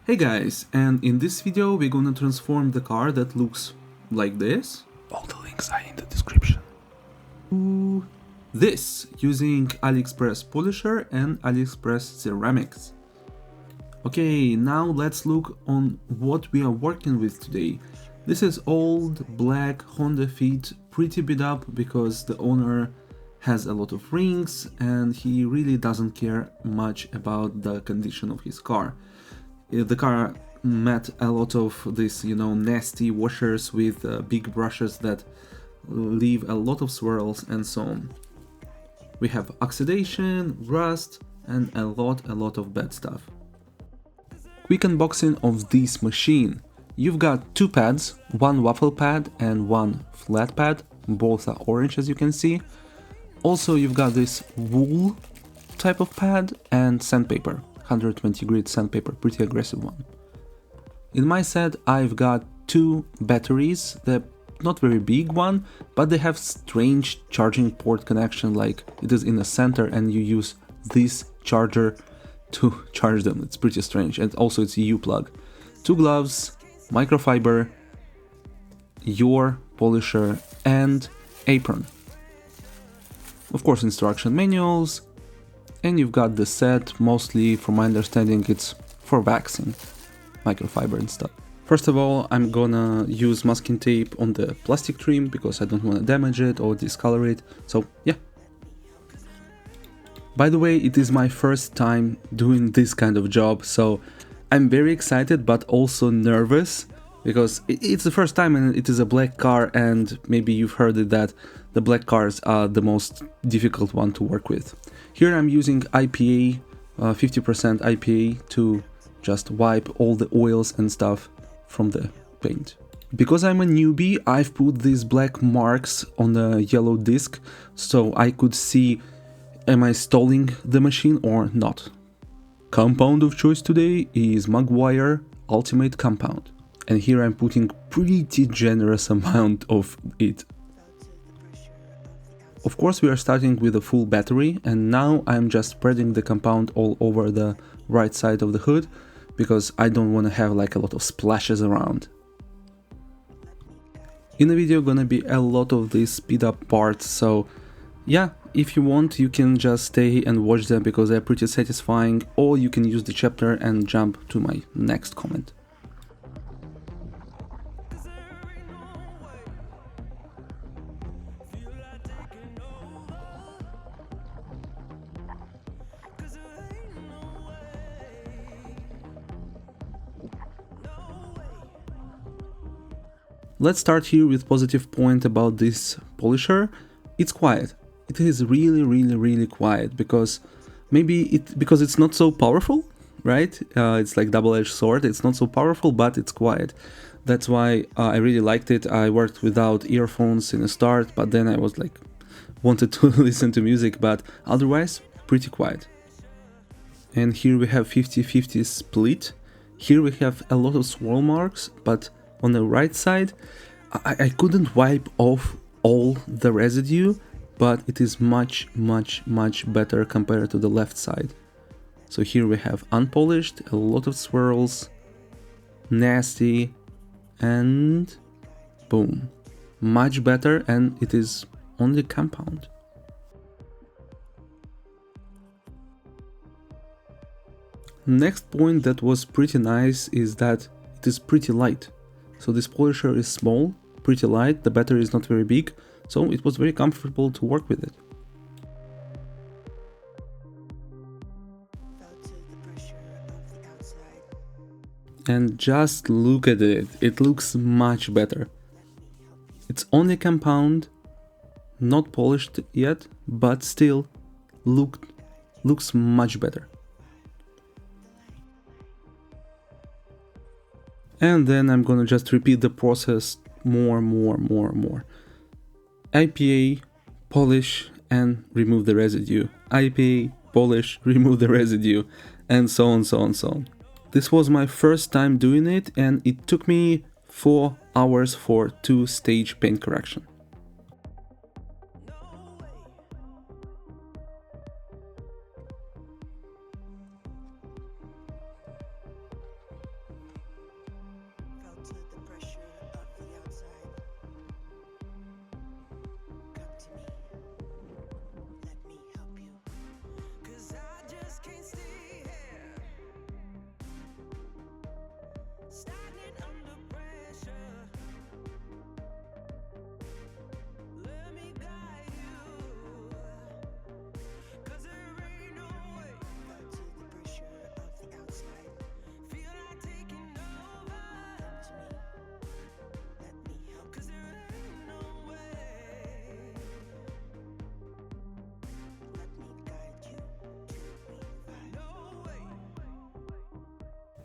Hey guys, and in this video we're gonna transform the car that looks like this. All the links are in the description. To this, using AliExpress polisher and AliExpress ceramics. Okay, now let's look on what we are working with today. This is old black Honda Fit, pretty beat up because the owner has a lot of rings and he really doesn't care much about the condition of his car. The car met a lot of these, nasty washers with big brushes that leave a lot of swirls and so on. We have oxidation, rust, and a lot of bad stuff. Quick unboxing of this machine. You've got two pads, one waffle pad and one flat pad. Both are orange, as you can see. Also, you've got this wool type of pad and sandpaper. 120 grit sandpaper, pretty aggressive one. In my set I've got two batteries, they're not very big one, but they have strange charging port connection, like it is in the center and you use this charger to charge them. It's pretty strange, and also it's a U-plug. Two gloves, microfiber, your polisher and apron. Of course, instruction manuals. And you've got the set, mostly from my understanding it's for waxing, microfiber and stuff. First of all, I'm gonna use masking tape on the plastic trim because I don't want to damage it or discolor it, so yeah. By the way, it is my first time doing this kind of job, so I'm very excited but also nervous because it's the first time and it is a black car, and maybe you've heard it that the black cars are the most difficult one to work with. Here I'm using IPA, 50% IPA to just wipe all the oils and stuff from the paint. Because I'm a newbie, I've put these black marks on the yellow disc so I could see am I stalling the machine or not. Compound of choice today is Maguire Ultimate Compound. And here I'm putting pretty generous amount of it. Of course, we are starting with a full battery, and now I'm just spreading the compound all over the right side of the hood because I don't want to have like a lot of splashes around. In the video gonna be a lot of these speed up parts, so yeah, if you want you can just stay and watch them because they're pretty satisfying, or you can use the chapter and jump to my next comment. Let's start here with positive point about this polisher. It's quiet. It is really quiet because because it's not so powerful, right? It's like double-edged sword. It's not so powerful, but it's quiet. That's why I really liked it. I worked without earphones in the start, but then I was like wanted to listen to music, but otherwise pretty quiet. And here we have 50-50 split. Here we have a lot of swirl marks, but on the right side I couldn't wipe off all the residue, but it is much better compared to the left side. So here we have unpolished, a lot of swirls, nasty, and boom, much better, and it is only compound. Next point that was pretty nice is that it is pretty light. So this polisher is small, pretty light, the battery is not very big, so it was very comfortable to work with it. And just look at it, it looks much better. It's only compound, not polished yet, but still looks much better. And then I'm gonna just repeat the process more. IPA, polish and remove the residue. IPA, polish, remove the residue, and so on. This was my first time doing it, and it took me 4 hours for 2-stage paint correction.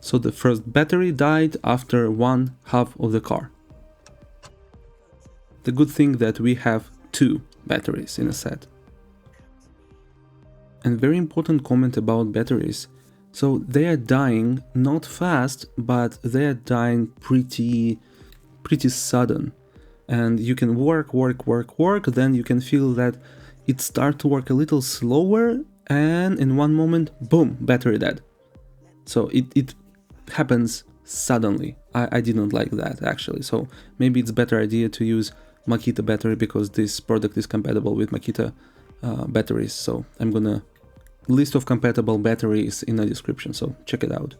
So the first battery died after one half of the car. The good thing that we have two batteries in a set. And very important comment about batteries. So they are dying not fast, but they are dying pretty sudden. And you can work, then you can feel that it starts to work a little slower, and in one moment, boom, battery dead. So it happens suddenly. I didn't like that actually. So maybe it's a better idea to use Makita battery, because this product is compatible with Makita batteries. So I'm gonna list of compatible batteries in the description, so check it out.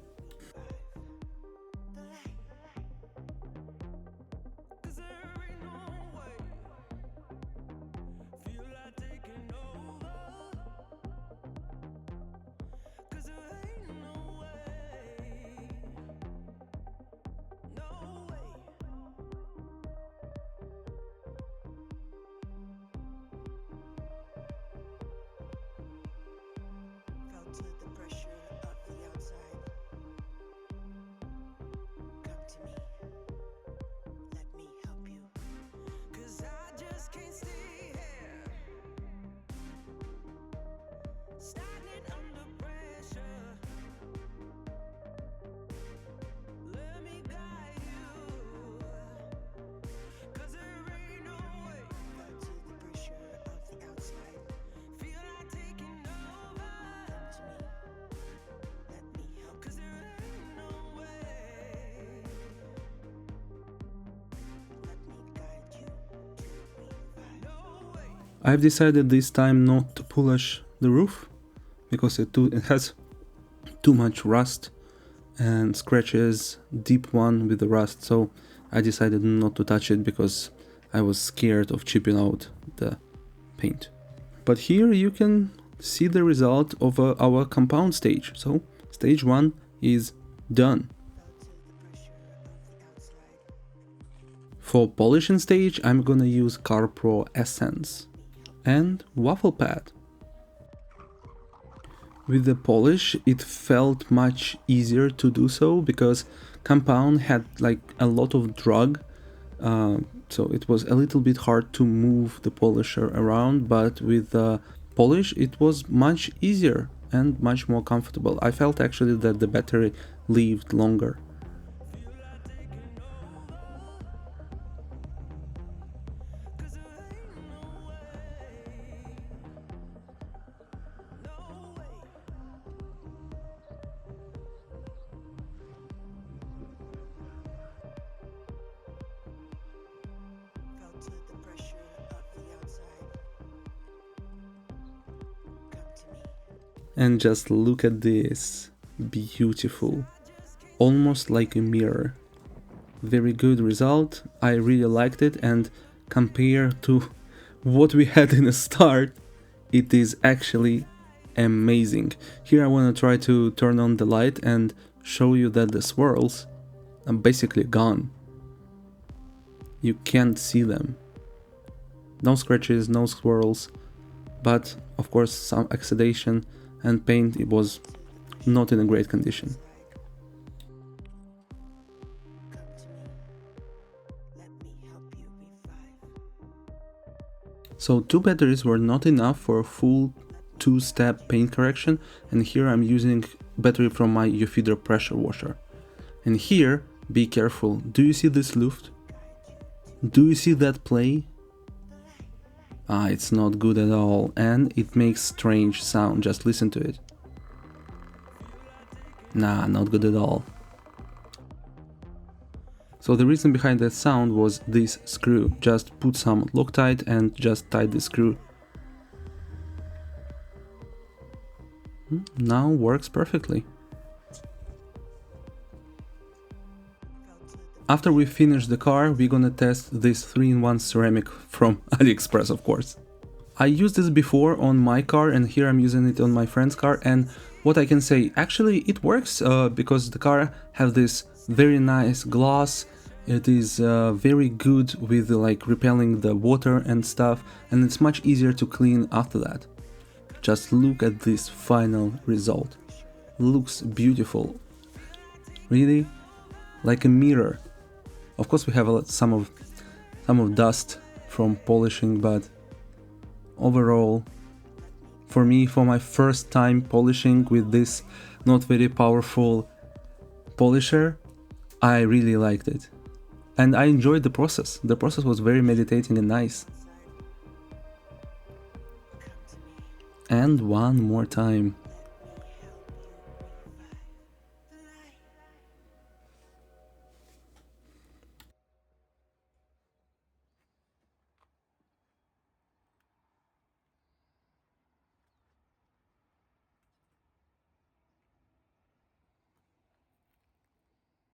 I've decided this time not to polish the roof, because it has too much rust and scratches, deep one with the rust, so I decided not to touch it because I was scared of chipping out the paint. But here you can see the result of our compound stage. So stage 1 is done. For polishing stage, I'm gonna use CarPro Essence and waffle pad. With the polish, it felt much easier to do so, because compound had like a lot of drag, so it was a little bit hard to move the polisher around, but with the polish it was much easier and much more comfortable. I felt actually that the battery lived longer. And just look at this, beautiful, almost like a mirror. Very good result, I really liked it, and compared to what we had in the start, it is actually amazing. Here I want to try to turn on the light and show you that the swirls are basically gone. You can't see them. No scratches, no swirls, but of course some oxidation and paint. It was not in a great condition. So 2 batteries were not enough for a full 2-step paint correction, and here I'm using battery from my feeder pressure washer. And here, be careful, do you see this luft? Do you see that play? It's not good at all, and it makes strange sound, just listen to it. Nah, not good at all. So the reason behind that sound was this screw. Just put some Loctite and just tight the screw. Now works perfectly. After we finish the car, we're gonna test this 3-in-1 ceramic from AliExpress, of course. I used this before on my car, and here I'm using it on my friend's car, and what I can say, actually it works, because the car has this very nice gloss. It is very good with like repelling the water and stuff, and it's much easier to clean after that. Just look at this final result. Looks beautiful. really like a mirror. Of course we have some of dust from polishing, but overall, for me, for my first time polishing with this not very powerful polisher, I really liked it. And I enjoyed the process. The process was very meditating and nice. And one more time.